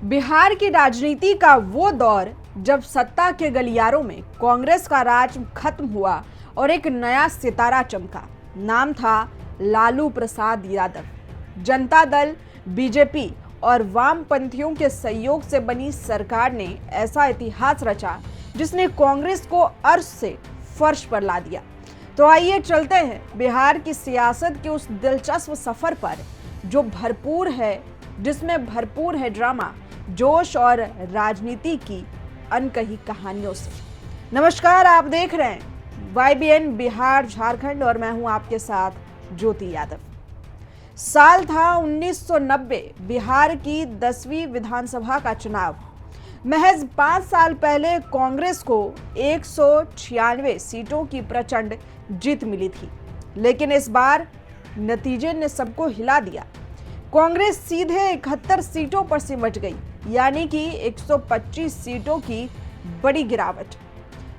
बिहार की राजनीति का वो दौर जब सत्ता के गलियारों में कांग्रेस का राज खत्म हुआ और एक नया सितारा चमका। नाम था लालू प्रसाद यादव। जनता दल, बीजेपी और वामपंथियों के सहयोग से बनी सरकार ने ऐसा इतिहास रचा जिसने कांग्रेस को अर्श से फर्श पर ला दिया। तो आइए चलते हैं बिहार की सियासत के उस दिलचस्प सफर पर जिसमें भरपूर है ड्रामा, जोश और राजनीति की अनकही कहानियों से। नमस्कार, आप देख रहे हैं YBN बिहार झारखंड और मैं हूं आपके साथ ज्योति यादव। साल था 1990। बिहार की 10वीं विधानसभा का चुनाव। महज 5 साल पहले कांग्रेस को 196 सीटों की प्रचंड जीत मिली थी, लेकिन इस बार नतीजे ने सबको हिला दिया। कांग्रेस सीधे 71 सीटों पर सिमट गई, यानी कि 125 सीटों की बड़ी गिरावट।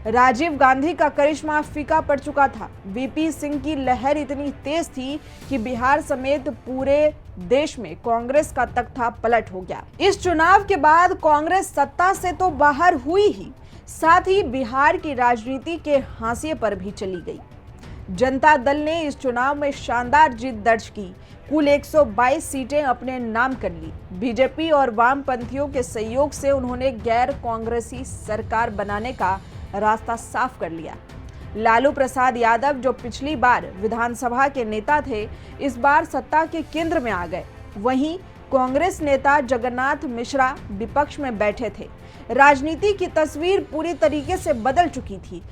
राजीव गांधी का करिश्मा फीका पड़ चुका था। VP सिंह की लहर इतनी तेज थी कि बिहार समेत पूरे देश में कांग्रेस का तख्ता पलट हो गया। इस चुनाव के बाद कांग्रेस सत्ता से तो बाहर हुई ही, साथ ही बिहार की राजनीति के हाशिए पर भी चली गई। जनता दल ने इस चुनाव में शानदार जीत दर्ज की। कुल 122 सीटें अपने नाम कर ली। बीजेपी और वामपंथियों के सहयोग से उन्होंने गैर कांग्रेसी सरकार बनाने का रास्ता साफ कर लिया। लालू प्रसाद यादव, जो पिछली बार विधानसभा के नेता थे, इस बार सत्ता के केंद्र में आ गए। वहीं कांग्रेस नेता जगन्नाथ मिश्रा विपक्ष में बैठे थे। राजनीति की तस्वीर पूरी तरीके से बदल चुकी थी।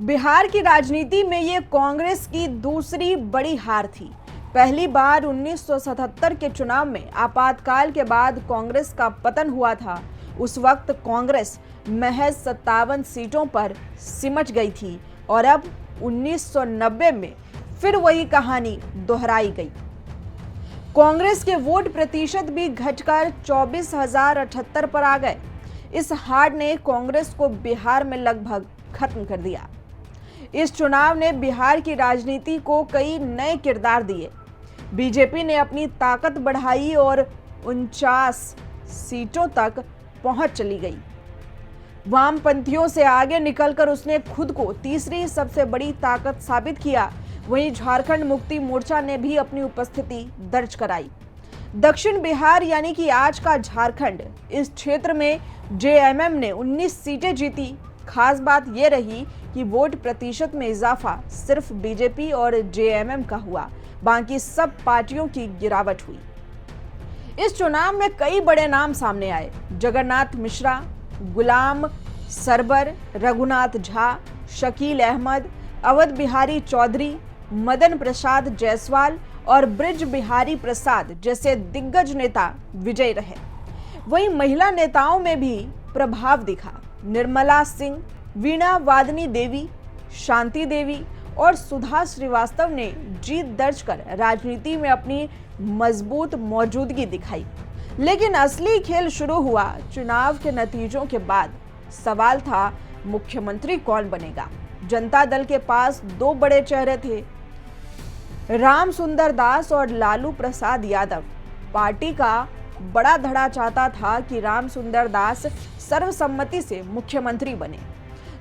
बिहार की राजनीति में ये कांग्रेस की दूसरी बड़ी हार थी। पहली बार 1977 के चुनाव में आपातकाल के बाद कांग्रेस का पतन हुआ था। उस वक्त कांग्रेस महज 57 सीटों पर सिमट गई थी और अब 1990 में फिर वही कहानी दोहराई गई। कांग्रेस के वोट प्रतिशत भी घटकर 24,078 पर आ गए। इस हार ने कांग्रेस को बिहार में लगभग खत्म कर दिया। इस चुनाव ने बिहार की राजनीति को कई नए किरदार दिए। बीजेपी ने अपनी ताकत बढ़ाई और 49 सीटों तक पहुंच चली गई। वामपंथियों से आगे निकलकर उसने खुद को तीसरी सबसे बड़ी ताकत साबित किया। वहीं झारखंड मुक्ति मोर्चा ने भी अपनी उपस्थिति दर्ज कराई। दक्षिण बिहार यानी कि आज का झारखंड, इस क्षेत्र में JMM ने 19 सीटें जीती। खास बात यह रही कि वोट प्रतिशत में इजाफा सिर्फ बीजेपी और JMM का हुआ, बाकी सब पार्टियों की गिरावट हुई। इस चुनाव में कई बड़े नाम सामने आए। जगन्नाथ मिश्रा, गुलाम सरबर, रघुनाथ झा, शकील अहमद, अवध बिहारी चौधरी, मदन प्रसाद जायसवाल और ब्रिज बिहारी प्रसाद जैसे दिग्गज नेता विजयी रहे। वहीं महिला नेताओं में भी प्रभाव दिखा। निर्मला सिंह, वीणा वादनी देवी, शांति देवी और सुधा श्रीवास्तव ने जीत दर्ज कर राजनीति में अपनी मजबूत मौजूदगी दिखाई। लेकिन असली खेल शुरू हुआ चुनाव के नतीजों के बाद। सवाल था, मुख्यमंत्री कौन बनेगा? जनता दल के पास 2 बड़े चेहरे थे, रामसुंदर दास और लालू प्रसाद यादव। पार्टी का बड़ा धड़ा चाहता था कि रामसुंदर दास सर्वसम्मति से मुख्यमंत्री बने,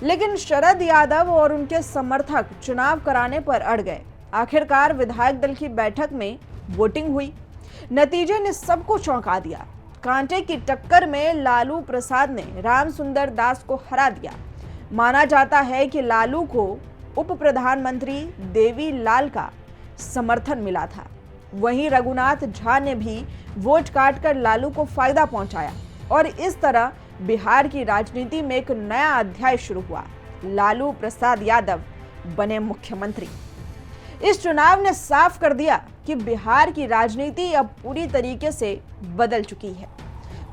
लेकिन शरद यादव और उनके समर्थक चुनाव कराने पर अड़ गए। आखिरकार विधायक दल की बैठक में वोटिंग हुई। नतीजे ने सबको चौंका दिया। कांटे की टक्कर में लालू प्रसाद ने रामसुंदर दास को हरा दिया। माना जाता है कि लालू को उप प्रधानमंत्री देवी लाल का समर्थन मिला था। वहीं रघुनाथ झा ने भी वोट काटकर लालू को फायदा पहुंचाया और इस तरह बिहार की राजनीति में एक नया अध्याय शुरू हुआ। लालू प्रसाद यादव बने मुख्यमंत्री। इस चुनाव ने साफ कर दिया कि बिहार की राजनीति अब पूरी तरीके से बदल चुकी है।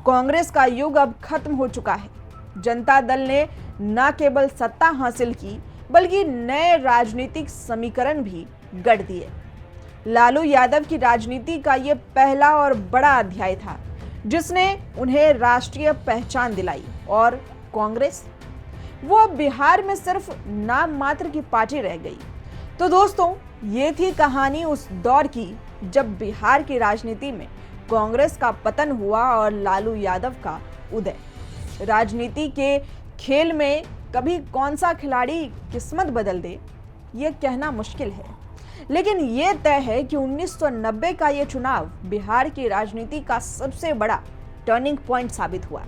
कांग्रेस का युग अब खत्म हो चुका है। जनता दल ने न केवल सत्ता हासिल की, बल्कि नए राजनीतिक समीकरण भी गढ़ दिए। लालू यादव की राजनीति का यह पहला और बड़ा अध्याय था, जिसने उन्हें राष्ट्रीय पहचान दिलाई। और कांग्रेस, वो अब बिहार में सिर्फ नाम मात्र की पार्टी रह गई। तो दोस्तों, ये थी कहानी उस दौर की जब बिहार की राजनीति में कांग्रेस का पतन हुआ और लालू यादव का उदय। राजनीति के खेल में कभी कौन सा खिलाड़ी किस्मत बदल दे, ये कहना मुश्किल है, लेकिन ये तय है कि 1990 का ये चुनाव बिहार की राजनीति का सबसे बड़ा टर्निंग पॉइंट साबित हुआ।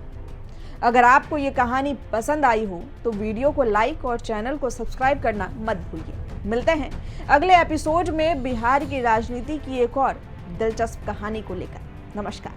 अगर आपको ये कहानी पसंद आई हो तो वीडियो को लाइक और चैनल को सब्सक्राइब करना मत भूलिए। मिलते हैं अगले एपिसोड में बिहार की राजनीति की एक और दिलचस्प कहानी को लेकर। नमस्कार।